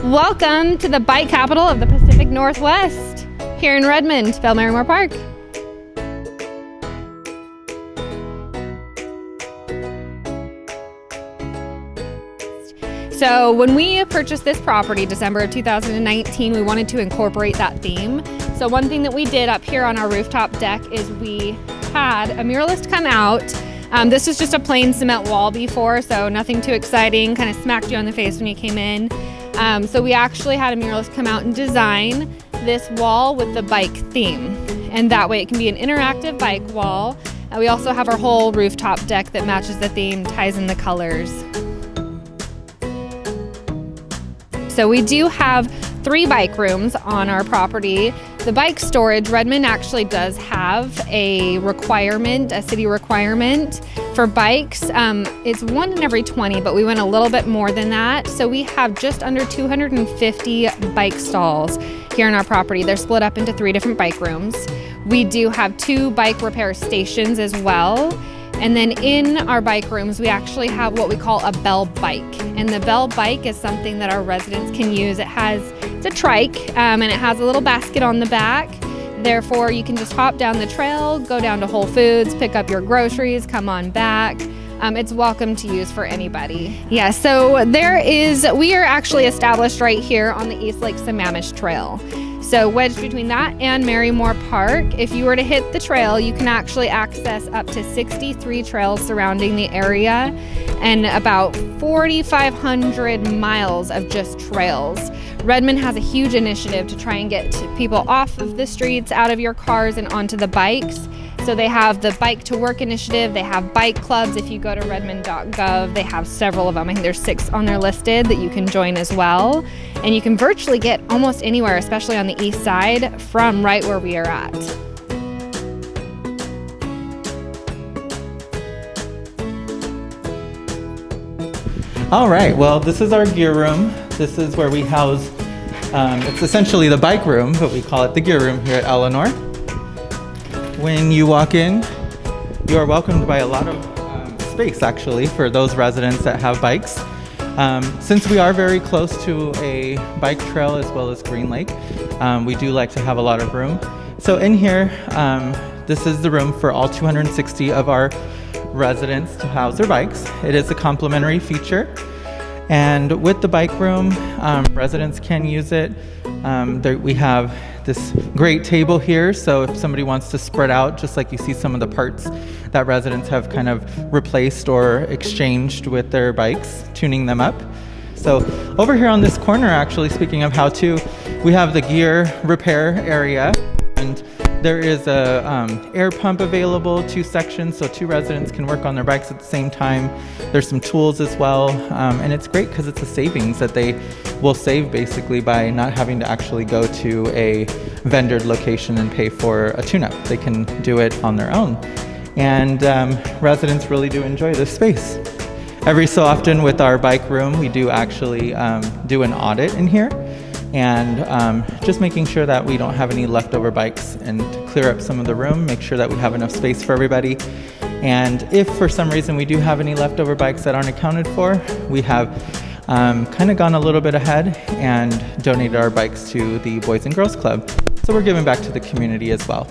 Welcome to the bike capital of the Pacific Northwest, here in Redmond, Marymoor Park. So when we purchased this property, December of 2019, we wanted to incorporate that theme. So one thing that we did up here on our rooftop deck is we had a muralist come out. This was just a plain cement wall before, so nothing too exciting, kind of smacked you on the face when you came in. So we actually had a muralist come out and design this wall with the bike theme. And that way it can be an interactive bike wall. We also have our whole rooftop deck that matches the theme, ties in the colors. So we do have 3 bike rooms on our property. The bike storage, Redmond actually does have a requirement, a city requirement for bikes. It's 1 in every 20, but we went a little bit more than that. So we have just under 250 bike stalls here on our property. They're split up into 3 different bike rooms. We do have 2 bike repair stations as well. And then in our bike rooms, we actually have what we call a bell bike. And the bell bike is something that our residents can use. It's a trike, and it has a little basket on the back. Therefore, you can just hop down the trail, go down to Whole Foods, pick up your groceries, come on back. It's welcome to use for anybody. Yeah, so we are actually established right here on the East Lake Sammamish Trail. So wedged between that and Marymoor Park, if you were to hit the trail, you can actually access up to 63 trails surrounding the area and about 4,500 miles of just trails. Redmond has a huge initiative to try and get people off of the streets, out of your cars and onto the bikes. So they have the Bike to Work initiative, they have bike clubs. If you go to redmond.gov, they have several of them. I think there's 6 on there listed that you can join as well. And you can virtually get almost anywhere, especially on the east side, from right where we are at. All right, well, this is our gear room. This is where we house, it's essentially the bike room, but we call it the gear room here at Eleanor. When you walk in, you are welcomed by a lot of space, actually, for those residents that have bikes. Since we are very close to a bike trail as well as Green Lake, we do like to have a lot of room. So in here, this is the room for all 260 of our residents to house their bikes. It is a complimentary feature. And with the bike room, residents can use it. We have this great table here, so if somebody wants to spread out, just like you see some of the parts that residents have kind of replaced or exchanged with their bikes, tuning them up. So over here on this corner, actually, speaking of how to, we have the gear repair area, and there is a air pump available, 2 sections, so 2 residents can work on their bikes at the same time. There's some tools as well, and it's great because it's a savings that they will save basically by not having to actually go to a vendor location and pay for a tune-up. They can do it on their own. And residents really do enjoy this space. Every so often with our bike room, we do actually do an audit in here, and just making sure that we don't have any leftover bikes and to clear up some of the room, make sure that we have enough space for everybody. And if for some reason we do have any leftover bikes that aren't accounted for, we have kind of gone a little bit ahead and donated our bikes to the Boys and Girls Club. So we're giving back to the community as well.